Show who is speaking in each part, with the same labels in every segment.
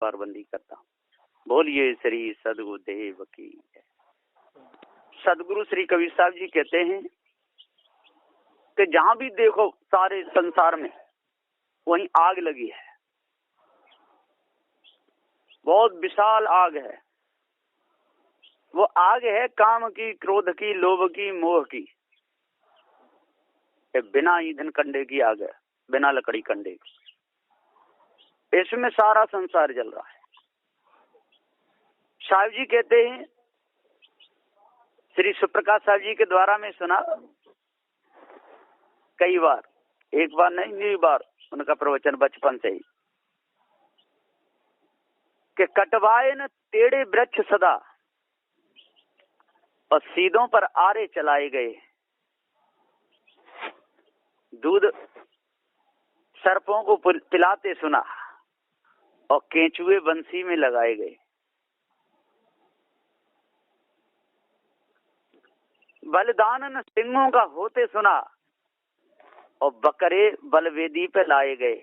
Speaker 1: पारबंदी करता हूँ। बोलिए श्री सदगुरुदेव की। सदगुरु श्री कबीर साहब जी कहते हैं कि जहां भी देखो सारे संसार में वहीं आग लगी है, बहुत विशाल आग है। वो आग है काम की, क्रोध की, लोभ की, मोह की। बिना ईंधन कंडे की आग है, बिना लकड़ी कंडे की। इसमें सारा संसार जल रहा है। साहब जी कहते हैं, श्री सुप्रकाश साहब जी के द्वारा में सुना कई बार, एक बार नहीं, कई बार उनका प्रवचन बचपन से ही, कि कटवाए न टेढ़े वृक्ष सदा और सीधों पर आरे चलाए गए। दूध सर्पों को पिलाते सुना और केंचुए बंसी में लगाए गए। बलिदान न सिंहों का होते सुना और बकरे बलवेदी पे लाए गए।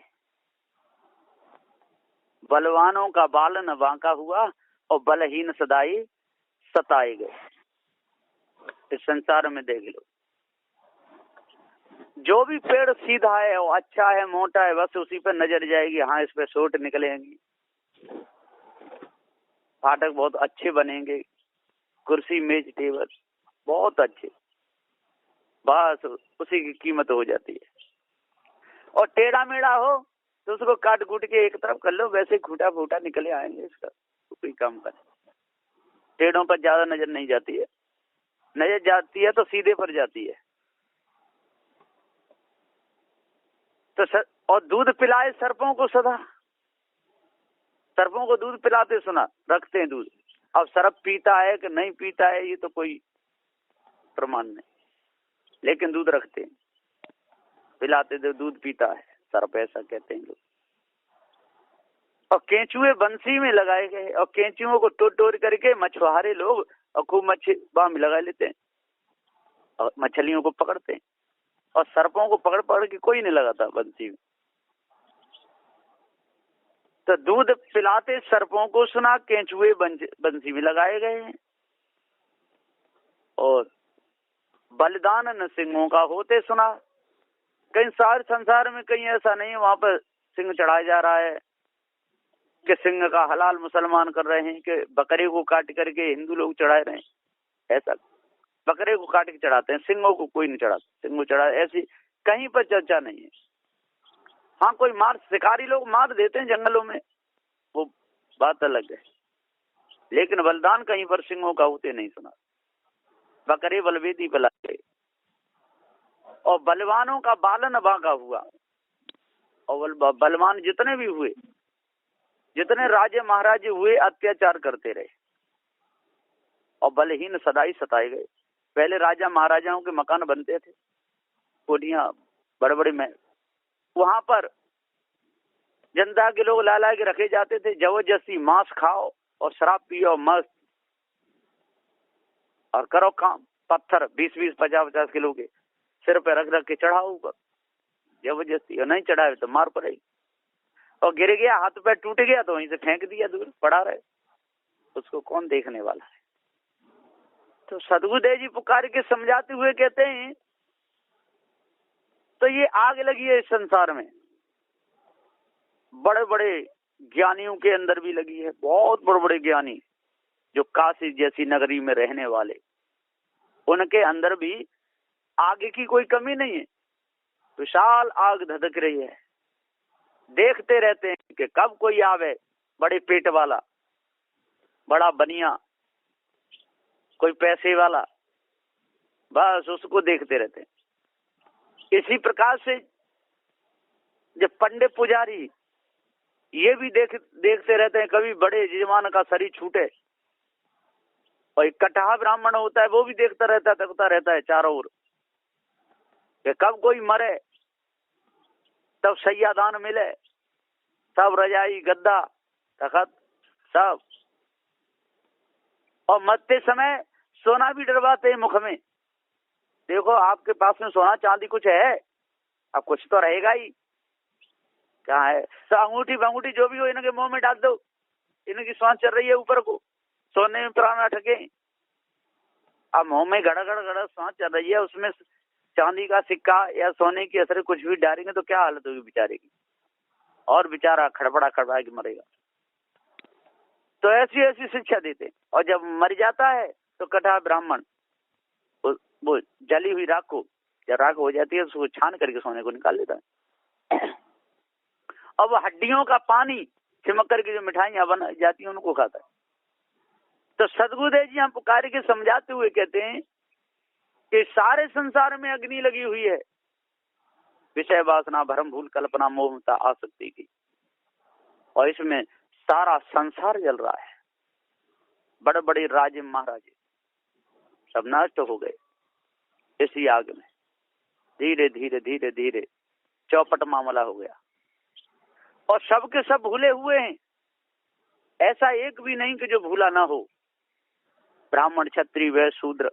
Speaker 1: बलवानों का बाल न बांका हुआ और बलहीन सदाई सताए गए। इस संसार में देख लो, जो भी पेड़ सीधा है वो अच्छा है, मोटा है, बस उसी पर नजर जाएगी। हाँ, इस पे सोट निकलेंगी, फाटक बहुत अच्छे बनेंगे, कुर्सी मेज टेबल बहुत अच्छे, बस उसी की कीमत हो जाती है। और टेढ़ा मेढ़ा हो तो उसको काट कूट के एक तरफ कर लो, वैसे खूटा फूटा निकले आएंगे। इसका तो कोई काम करे। टेढ़ों पर ज्यादा नजर नहीं जाती है, नजर जाती है तो सीधे पर जाती है। तो और दूध पिलाए सर्पों को सदा, सर्पों को दूध पिलाते सुना, रखते हैं दूध। अब सर्प पीता है कि नहीं पीता है ये तो कोई प्रमाण नहीं, लेकिन दूध रखते हैं, पिलाते तो दूध पीता है सर्प, ऐसा कहते हैं लोग। और केंचुए बंसी में लगाए गए, और केंचुओं को तोड़ तोड़ करके मछुआरे लोग और खूब मच्छी बाम लगा लेते हैं और मछलियों को पकड़ते हैं। और सर्पों को पकड़ पकड़ के कोई नहीं लगाता बंसी में। तो दूध पिलाते सर्पों को सुना, केंचुए बंसी में लगाए गए हैं। और बलिदान न सिंहों का होते सुना। कहीं सारे संसार में कहीं ऐसा नहीं है वहां पर सिंह चढ़ाया जा रहा है कि सिंह का हलाल मुसलमान कर रहे हैं, कि बकरे को काट करके हिंदू लोग चढ़ा रहे हैं। ऐसा बकरे को काट के चढ़ाते हैं, सिंहों को कोई नहीं चढ़ाता। सिंह को चढ़ा, ऐसी कहीं पर चर्चा नहीं है। हाँ, कोई शिकारी लोग मार देते हैं जंगलों में, वो बात अलग है, लेकिन बलिदान कहीं पर सिंहों का होते नहीं सुना। बकरे बलवेदी पे लाए और बलवानों का बालन बांका हुआ। और बलवान जितने भी हुए, जितने राजे महाराजे हुए, अत्याचार करते रहे और बलहीन सदाई सताए गए। पहले राजा महाराजाओं के मकान बनते थे, कोठियां बड़े बड़े में, वहां पर जनता के लोग ला के रखे जाते थे। जबरदस्ती मांस खाओ और शराब पियो मस्त और करो काम। पत्थर 20-20, 50-50 किलो के सिर पे रख रख के चढ़ाओ ऊपर जबरदस्ती, और नहीं चढ़ाए तो मार पड़ेगी। और गिर गया, हाथ पैर टूट गया तो वहीं से फेंक दिया, दूर पड़ा रहे, उसको कौन देखने वाला है। तो सदगुरुदेव जी पुकार के समझाते हुए कहते हैं, तो ये आग लगी है इस संसार में, बड़े बड़े ज्ञानियों के अंदर भी लगी है। बहुत बड़े बड़े ज्ञानी जो काशी जैसी नगरी में रहने वाले, उनके अंदर भी आग की कोई कमी नहीं है। विशाल आग धधक रही है, देखते रहते हैं कि कब कोई आवे बड़े पेट वाला, बड़ा बनिया, कोई पैसे वाला, बस उसको देखते रहते हैं। इसी प्रकार से जब पंडित पुजारी ये भी देखते रहते हैं, कभी बड़े यजमान का शरीर छूटे। और एक कटहा ब्राह्मण होता है, वो भी देखता रहता है चारों ओर कि कब कोई मरे, तब सैयादान मिले, सब रजाई गद्दा तखत सब। और मरते समय सोना भी डरवाते हैं मुख में। देखो आपके पास में सोना चांदी कुछ है, अब कुछ तो रहेगा ही, क्या है, तो अंगूठी बंगूठी जो भी हो इनके मुंह में डाल दो, इनकी सांस चल रही है ऊपर को, सोने में प्राण अटके। अब मुंह में गड़ा गड़ा गड़ा सांस चल रही है, उसमें चांदी का सिक्का या सोने की असर कुछ भी डालेंगे तो क्या हालत होगी बेचारे की, और बेचारा खड़बड़ा खड़बड़ा के मरेगा। तो ऐसी ऐसी शिक्षा देते। और जब मर जाता है तो कथा ब्राह्मण वो जली हुई राख को, जब राख हो जाती है उसको छान करके सोने को निकाल लेता है। अब हड्डियों का पानी छिमक करके जो मिठाइयां बन जाती हैं उनको खाता है। तो सदगुरुदेव जी हम पुकार के समझाते हुए कहते हैं कि सारे संसार में अग्नि लगी हुई है, विषय वासना भरम भूल कल्पना मोहता आसक्ति की, और इसमें सारा संसार जल रहा है। बड़े बड़े राजे महाराजे सब नष्ट हो गए इसी आग में। धीरे धीरे धीरे धीरे चौपट मामला हो गया और सबके सब भूले हुए हैं। ऐसा एक भी नहीं कि जो भूला ना हो। ब्राह्मण क्षत्रिय वैश्य शूद्र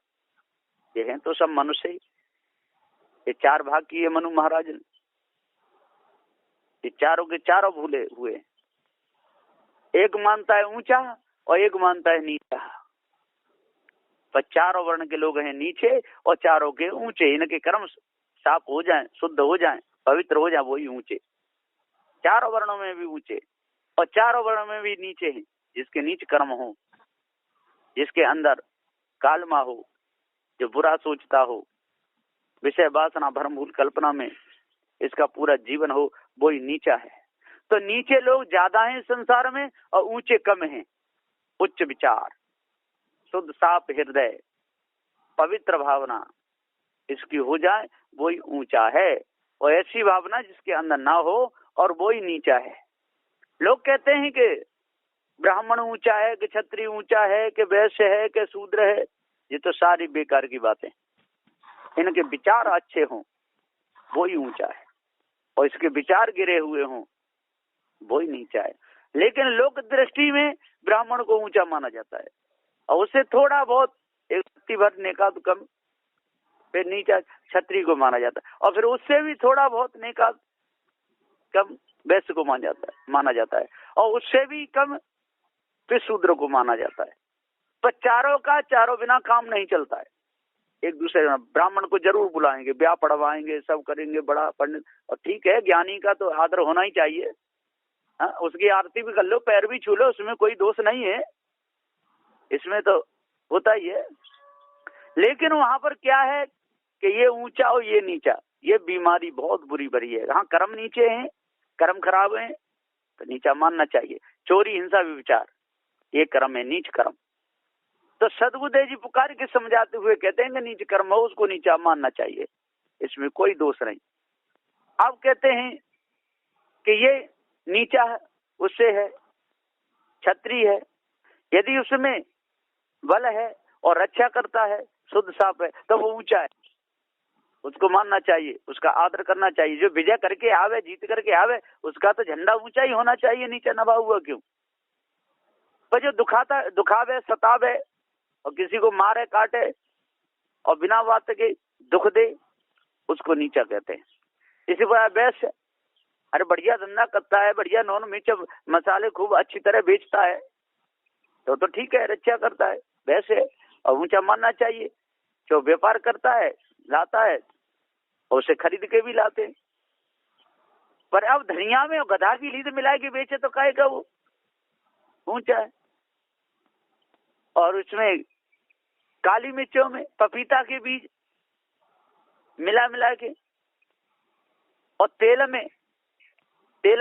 Speaker 1: ये हैं तो सब मनुष्य ही। ये चार भाग किए मनु महाराज ने, ये चारों के चारों भूले हुए। एक मानता है ऊंचा और एक मानता है नीचा, पर चारों वर्ण के लोग हैं नीचे और चारों के ऊंचे। इनके कर्म साफ हो जाएं, शुद्ध हो जाएं, पवित्र हो जाए, वही ऊंचे। चारों वर्णों में भी ऊंचे और चारों वर्णों में भी नीचे हैं। जिसके नीच कर्म हो, जिसके अंदर कालमा हो, जो बुरा सोचता हो, विषय वासना भरम भूल कल्पना में इसका पूरा जीवन हो, वही नीचा है। तो नीचे लोग ज्यादा हैं संसार में और ऊंचे कम हैं। उच्च विचार, शुद्ध साफ हृदय, पवित्र भावना इसकी हो जाए वही ऊंचा है, और ऐसी भावना जिसके अंदर ना हो और वही नीचा है। लोग कहते हैं कि ब्राह्मण ऊंचा है, कि क्षत्रिय ऊंचा है, कि वैश्य है, कि शूद्र है। ये तो सारी बेकार की बातें। इनके विचार अच्छे हों वही ऊंचा है, और इसके विचार गिरे हुए हों वही नीचा है। लेकिन लोक दृष्टि में ब्राह्मण को ऊंचा माना जाता है, और उससे थोड़ा बहुत एक भर नेका तो कम फिर नीचा क्षत्रिय को माना जाता है, और फिर उससे भी थोड़ा बहुत नेका कम वैश्य को माना जाता है, और उससे भी कम फिर शूद्र को माना जाता है। पर चारों का चारों बिना काम नहीं चलता है। एक दूसरे ब्राह्मण को जरूर बुलाएंगे, ब्याह पढ़वाएंगे, सब करेंगे, बड़ा पंडित, और ठीक है ज्ञानी का तो आदर होना ही चाहिए। उसकी आरती भी कर लो, पैर भी छू लो, उसमें कोई दोष नहीं है, इसमें तो होता ही है। लेकिन वहां पर क्या है कि ये ऊंचा और ये नीचा, ये बीमारी बहुत बुरी भरी है। हाँ कर्म नीचे हैं, कर्म खराब है तो नीचा मानना चाहिए। चोरी हिंसा व्यभिचार ये कर्म है, नीच कर्म। तो सदगुरुदेव जी पुकार के समझाते हुए कहते हैं कि नीच कर्म हो उसको नीचा मानना चाहिए, इसमें कोई दोष नहीं। अब कहते हैं कि ये नीचा है, उससे है क्षत्रिय है, यदि उसमें बल है और रक्षा करता है, शुद्ध साफ है, तो वो ऊंचा है, उसको मानना चाहिए, उसका आदर करना चाहिए। जो विजय करके आवे, जीत करके आवे, उसका तो झंडा ऊंचा ही होना चाहिए, नीचा नभा हुआ क्यों। पर जो दुखावे सतावे और किसी को मारे काटे और बिना बात के दुख दे, उसको नीचा कहते हैं। इसी पर वैश्य, अरे बढ़िया धंधा करता है, बढ़िया नॉन मिर्च मसाले खूब अच्छी तरह बेचता है, तो ठीक है, रक्षा करता है, वैसे और ऊंचा मानना चाहिए। जो व्यापार करता है, लाता है, और उसे खरीद के भी लाते हैं। पर अब धनिया में गधा की लीद मिला के बेचे तो कहेगा वो ऊंचा है। और उसमें काली मिर्चों में पपीता के बीज मिला के, और तेल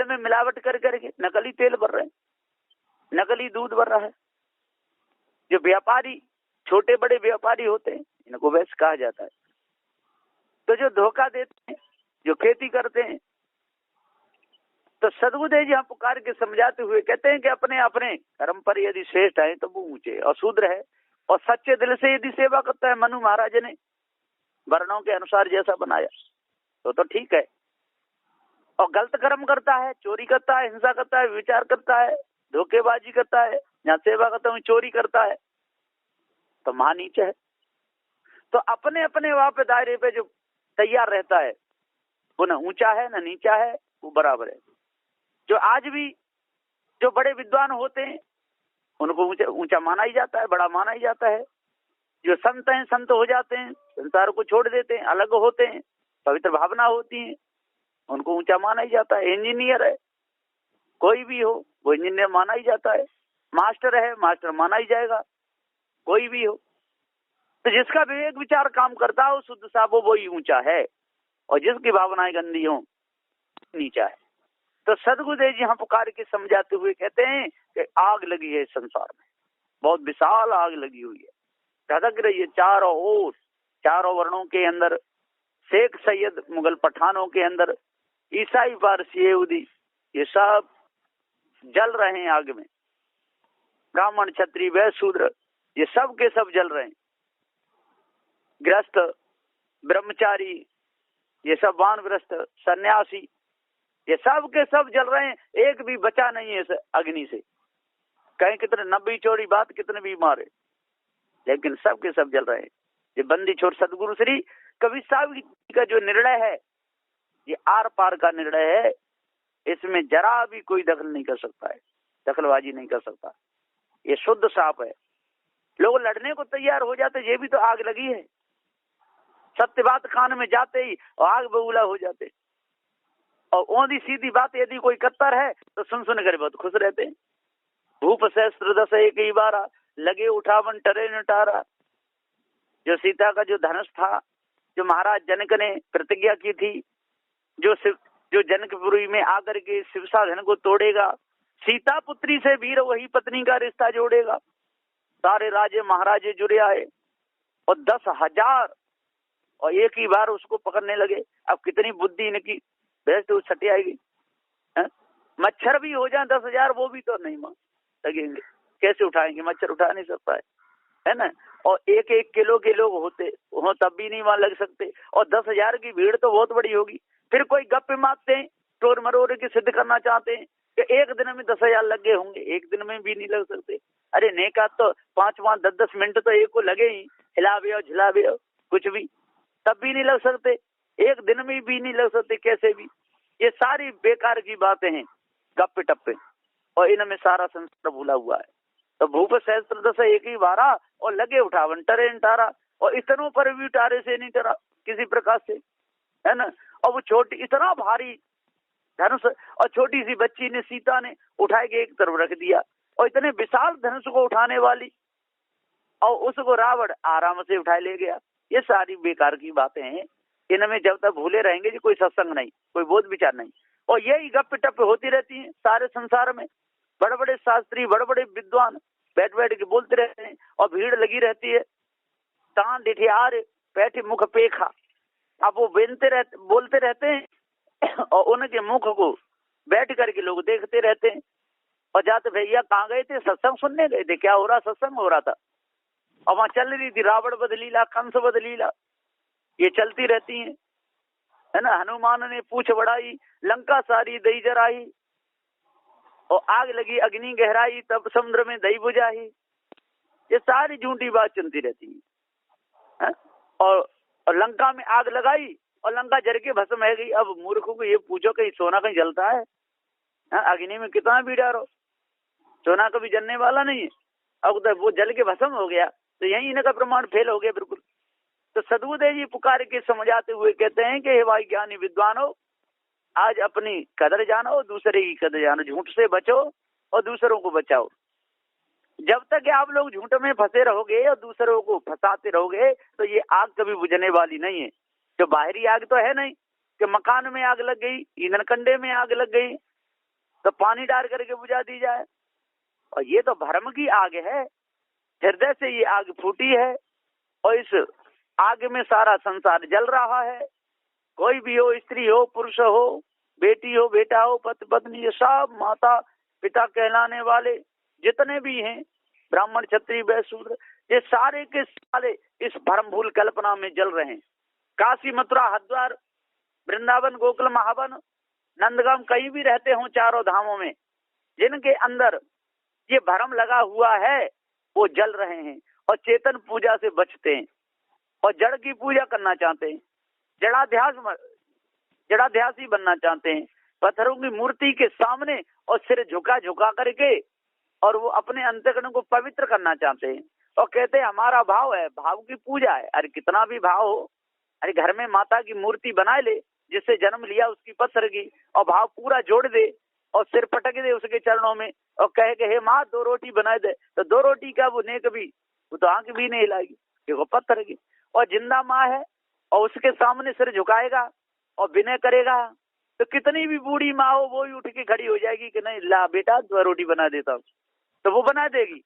Speaker 1: में मिलावट कर करके नकली तेल भर रहे हैं, नकली दूध भर रहा है। जो व्यापारी, छोटे बड़े व्यापारी होते हैं, इनको वैश्य कहा जाता है। तो जो धोखा देते हैं, जो खेती करते हैं, तो सदगुरुदेव जी हम पुकार के समझाते हुए कहते हैं कि अपने अपने कर्म पर यदि श्रेष्ठ है तो वो ऊंचे और शूद्र है, और सच्चे दिल से यदि सेवा करता है, मनु महाराज ने वर्णों के अनुसार जैसा बनाया तो ठीक है। और गलत कर्म करता है, चोरी करता है, हिंसा करता है, विचार करता है, धोखेबाजी करता है, यहाँ सेवा करता हूँ चोरी करता है, तो महा नीचे है। तो अपने अपने वहां पे दायरे पे जो तैयार रहता है वो न ऊंचा है न नीचा है, वो बराबर है। जो आज भी जो बड़े विद्वान होते हैं उनको ऊंचा माना ही जाता है, बड़ा माना ही जाता है। जो संत हैं, संत हो जाते हैं, संसार को छोड़ देते हैं, अलग होते हैं, पवित्र भावना होती है, उनको ऊंचा माना ही जाता है। इंजीनियर है, कोई भी हो, वो इंजीनियर माना ही जाता है। मास्टर है, मास्टर माना ही जाएगा, कोई भी हो। तो जिसका विवेक विचार काम करता हो शुद्ध साफ हो, वही ऊंचा है, और जिसकी भावनाएं गंदी हो नीचा है। तो सदगुरुदेव जी यहाँ पुकार के समझाते हुए कहते हैं कि आग लगी है संसार में, बहुत विशाल आग लगी हुई है, धधक रही है चारों ओर, चारों वर्णों के अंदर, शेख सैयद मुगल पठानों के अंदर, ईसाई पारसी यहूदी, ये सब जल रहे हैं आग में। ब्राह्मण क्षत्रिय वैश्य शूद्र ये सब के सब जल रहे हैं। गृहस्थ ब्रह्मचारी ये सब, वानप्रस्थ सन्यासी ये सब के सब जल रहे हैं, एक भी बचा नहीं है इस अग्नि से। कहीं कितने नब्बी चोरी बात कितने भी मारे, लेकिन सब के सब जल रहे हैं। ये बंदी छोड़ सदगुरु श्री कबीर साहब का जो निर्णय है, ये आर पार का निर्णय है, इसमें जरा भी कोई दखल नहीं कर सकता है, दखलबाजी नहीं कर सकता। ये शुद्ध साफ है। लोग लड़ने को तैयार हो जाते, ये भी तो आग लगी है। सत्य बात कान में जाते ही और आग बबूला हो जाते, और ओंधी सीधी बात यदि कोई कत्तर है तो सुन सुन कर बहुत खुश रहते हैं। भूप सहस्त्र दस एक ही बारा, लगे उठावन टरे नटारा। जो सीता का जो धनुष था, जो महाराज जनक ने प्रतिज्ञा की थी, जो जनकपुरी में आकर के शिवसाधन को तोड़ेगा, सीता पुत्री से वीर वही पत्नी का रिश्ता जोड़ेगा। सारे राजे महाराजे जुड़े आए और 10,000 और एक ही बार उसको पकड़ने लगे। अब कितनी बुद्धि इनकी, भैंस तो छटी आएगी। मच्छर भी हो जाए 10,000, वो भी तो नहीं लगेंगे, कैसे उठाएंगे? मच्छर उठा नहीं सकता है ना। और 1-1 किलो के लोग होते हो तब भी नहीं वहां लग सकते, और 10,000 की भीड़ तो बहुत बड़ी होगी। फिर कोई गप्पे मारते हैं, टोर मरोड़ के सिद्ध करना चाहते हैं कि एक दिन में 10,000 लग गए होंगे, एक दिन में भी नहीं लग सकते। अरे नेका तो 5-5, 10-10 मिनट तो एक को लगे ही, हिलावे और झिलावे कुछ भी, तब भी नहीं लग सकते, एक दिन में भी नहीं लग सकते कैसे भी। ये सारी बेकार की बातें हैं, गप्पे टप्पे, और इनमें सारा संसार भूला हुआ है। तो भूप सहस्त्र दस एक ही बारा, और लगे उठावन टरे नटारा, और इतनों पर भी टारे से नहीं टरा किसी प्रकार से, है ना। और वो छोटी इतना भारी धनुष, और छोटी सी बच्ची ने, सीता ने उठाए के एक तरफ रख दिया, और इतने विशाल धनुष को उठाने वाली, और उसको रावण आराम से उठा ले गया। ये सारी बेकार की बातें हैं, इनमें जब तक भूले रहेंगे जी कोई सत्संग नहीं, कोई बोध विचार नहीं, और यही गप टप होती रहती है सारे संसार में। बड़े बड़े शास्त्री, बड़े बड़े विद्वान बैठ बैठ के बोलते रहते हैं, और भीड़ लगी रहती है। तान डिठियार बैठे मुख पेखा, अब वो बोलते रहते हैं, और उनके मुख को बैठ करके लोग देखते रहते हैं। और जाते भैया कहाँ गए थे? सत्संग सुनने गए थे। क्या हो रहा? सत्संग हो रहा था, और वहां चल रही थी रावण बदलीला, कंस बदलीला, ये चलती रहती हैं, है ना। हनुमान ने पूछ बढ़ाई, लंका सारी दई जराई, और आग लगी अग्नि गहराई, तब समुद्र में दई बुझाई। ये सारी झूठी बात चलती रहती है। और लंका में आग लगाई और लंका जल के भस्म है गई। अब मूर्खों को ये पूछो कहीं सोना कहीं जलता है? अग्नि में कितना भी डालो, सोना कभी जलने वाला नहीं है। अब तो वो जल के भस्म हो गया, तो यही इनका प्रमाण फेल हो गया बिल्कुल। तो सदगुरुदेव जी पुकार के समझाते हुए कहते हैं कि हे भाई ज्ञानी विद्वानों, आज अपनी कदर जानो, दूसरे की कदर जानो, झूठ से बचो और दूसरों को बचाओ। जब तक आप लोग झूठ में फंसे रहोगे और दूसरों को फंसाते रहोगे, तो ये आग कभी बुझने वाली नहीं है। जो बाहरी आग तो है नहीं कि मकान में आग लग गई, ईंधन कंडे में आग लग गई तो पानी डाल करके बुझा दी जाए, और ये तो भ्रम की आग है। हृदय से ये आग फूटी है, और इस आग में सारा संसार जल रहा है। कोई भी हो, स्त्री हो, पुरुष हो, बेटी हो, बेटा हो, पति पत्नी, ये सब माता पिता कहलाने वाले जितने भी हैं, ब्राह्मण क्षत्रिय वैश्य शूद्र, ये सारे के सारे इस भ्रम भूल कल्पना में जल रहे हैं। काशी मथुरा हरिद्वार वृंदावन गोकुल महावन नंदगाम कहीं भी रहते हो चारों धामों में, जिनके अंदर ये भ्रम लगा हुआ है वो जल रहे हैं, और चेतन पूजा से बचते हैं, और जड़ की पूजा करना चाहते हैं, जड़ाध्यासी बनना चाहते हैं। पत्थरों की मूर्ति के सामने और सिर झुका झुका करके और वो अपने अंतःकरण को पवित्र करना चाहते हैं और कहते हैं हमारा भाव है, भाव की पूजा है। अरे कितना भी भाव हो, अरे घर में माता की मूर्ति बना ले जिससे जन्म लिया उसकी पत्थर की, और भाव पूरा जोड़ दे और सिर पटक दे उसके चरणों में और कहे कि हे माँ 2 रोटी बनाए दे, तो 2 रोटी का वो नेक भी, वो तो आंख भी नहीं हिलाएगी क्योंकि वो पत्थर की। और जिंदा माँ है और उसके सामने सिर झुकाएगा और विनय करेगा तो कितनी भी बूढ़ी माँ हो वो ही उठ के खड़ी हो जाएगी कि नहीं ला बेटा 2 रोटी बना देता हूँ, तो वो बना देगी।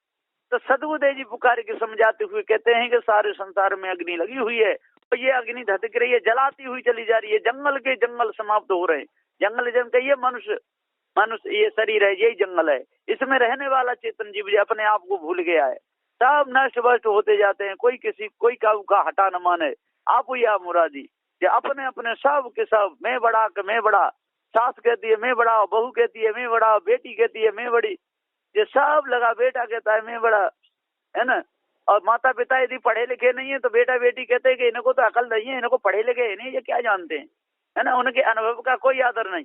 Speaker 1: तो सदगुरुदेव जी पुकार के समझाते हुए कहते हैं कि सारे संसार में अग्नि लगी हुई है और ये अग्नि धधक रही है, जलाती हुई चली जा रही है, जंगल के जंगल समाप्त हो रहे हैं। जंगल जंगल ये मनुष्य ये शरीर है, यही जंगल है, इसमें रहने वाला चेतन जीव अपने आप को भूल गया है, सब नष्ट भ्रष्ट होते जाते हैं, कोई काऊ का हटा न माने, आप या मुरादी, अपने अपने सब के सब मैं बड़ा कि मैं बड़ा, सास कहती है मैं बड़ा, बहू कहती है मैं बड़ा, बेटी कहती है मैं बड़ी, ये सब लगा, बेटा कहता है मैं बड़ा, है ना। और माता पिता यदि पढ़े लिखे नहीं है तो बेटा बेटी कहते हैं कि इनको तो अकल नहीं है, इनको पढ़े लिखे नहीं, ये क्या जानते हैं, है ना, उनके अनुभव का कोई आदर नहीं।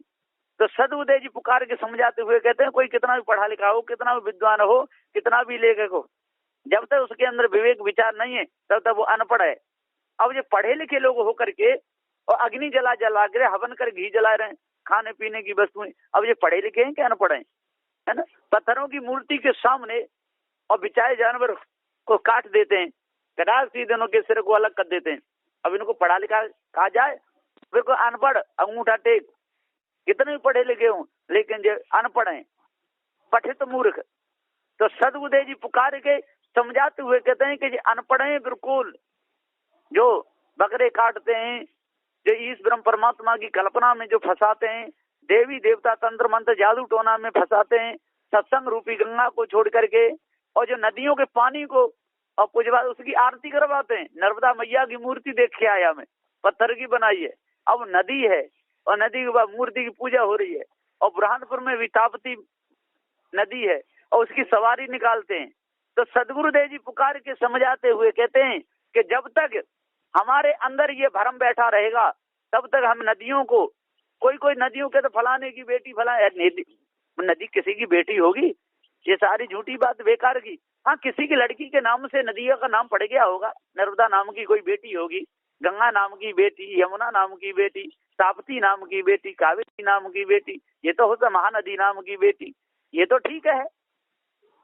Speaker 1: तो सदगुरुदेव जी पुकार के समझाते हुए कहते हैं कोई कितना भी पढ़ा लिखा हो, कितना भी विद्वान हो, कितना भी लेखक हो, जब तक उसके अंदर विवेक विचार नहीं है तब तक वो अनपढ़ है। अब ये पढ़े लिखे लोग होकर के और अग्नि जला कर हवन कर घी जला रहे हैं, खाने पीने की वस्तुएं, अब ये पढ़े लिखे हैं क्या अनपढ़ है ना। पत्थरों की मूर्ति के सामने और बिचारे जानवर को काट देते हैं, कदाच ही दोनों के सिर को अलग कर देते हैं। अब इनको पढ़ा लिखा कहा जाए, फिर को अनपढ़ अंगूठा टेक, कितने पढ़े लिखे हों लेकिन जो अनपढ़ हैं, पठित मूर्ख। तो सदगुरुदेव जी पुकार के समझाते हुए कहते हैं कि जो अनपढ़ हैं बिल्कुल, जो बकरे काटते हैं, जो ईश ब्रह्म परमात्मा की कल्पना में जो फंसाते हैं, देवी देवता तंत्र मंत्र जादू टोना में फंसाते हैं, सत्संग रूपी गंगा को छोड़ करके, और जो नदियों के पानी को और कुछ बार उसकी आरती करवाते हैं। नर्मदा मैया की मूर्ति देख के आया मैं, पत्थर की बनाई है, अब नदी है और नदी के बाद मूर्ति की पूजा हो रही है। और बुरहानपुर में भी ताप्ती नदी है और उसकी सवारी निकालते हैं। तो सदगुरुदेव जी पुकार के समझाते हुए कहते हैं कि जब तक हमारे अंदर ये भरम बैठा रहेगा तब तक हम नदियों को, कोई नदियों के तो फलाने की बेटी नदी किसी की बेटी होगी, ये सारी झूठी बात बेकार की। हाँ, किसी की लड़की के नाम से नदियों का नाम पड़ गया होगा, नर्मदा नाम की कोई बेटी होगी, गंगा नाम की बेटी, यमुना नाम की बेटी, ताप्ती नाम की बेटी, कावेरी नाम की बेटी, ये तो होता महानदी नाम की बेटी, ये तो ठीक है।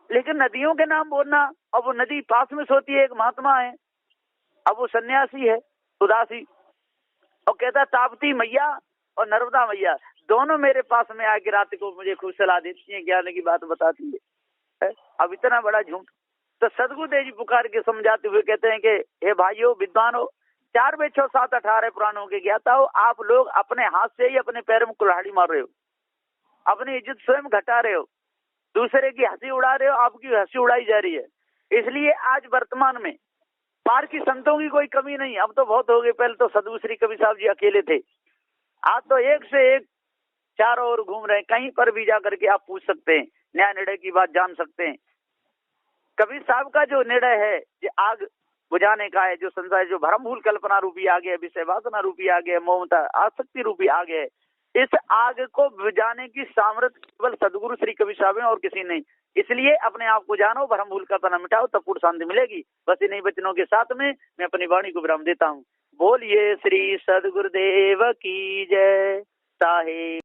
Speaker 1: लेकिन नदियों के नाम बोलना, अब वो नदी पास में सोती है, एक महात्मा है, अब वो सन्यासी है उदासी, और कहता ताप्ती मैया और नर्मदा मैया दोनों मेरे पास में आके रात को मुझे खुद सलाह देती है, ज्ञान की बात बताती है। अब इतना बड़ा झूठ। तो सदगुरुदेव जी पुकार के समझाते हुए कहते हैं कि हे भाइयों विद्वानों, 4 वेद 6 7 18 पुराणों के ज्ञाता हो, आप लोग अपने हाथ से ही अपने पैर में कुल्हाड़ी मार रहे हो, अपनी इज्जत स्वयं घटा रहे हो, दूसरे की हंसी उड़ा रहे हो, आपकी हंसी उड़ाई जा रही है। इसलिए आज वर्तमान में पार की संतों की कोई कमी नहीं, अब तो बहुत हो गए, पहले तो सदगुरु श्री कबीर साहब जी अकेले थे, आज तो एक से एक चारों ओर घूम रहे हैं, कहीं पर भी जाकर के आप पूछ सकते हैं, न्याय निर्णय की बात जान सकते हैं। कबीर साहब का जो निर्णय है जो आग बुझाने का है, जो संसार जो भ्रम भूल कल्पना रूपी आ गया, विषय वासना रूपी आ गया, मोहमता आसक्ति रूपी आ गया, इस आग को बुझाने की सामर्थ्य केवल सदगुरु श्री कबीर साहब हैं और किसी नहीं। इसलिए अपने आप को जानो, भ्रम भूल कल्पना मिटाओ, तब पूर्ण शांति मिलेगी। बस इन्हीं वचनों के साथ में मैं अपनी वाणी को विराम देता हूँ। बोलिए श्री सदगुरुदेव की जय। साहेब।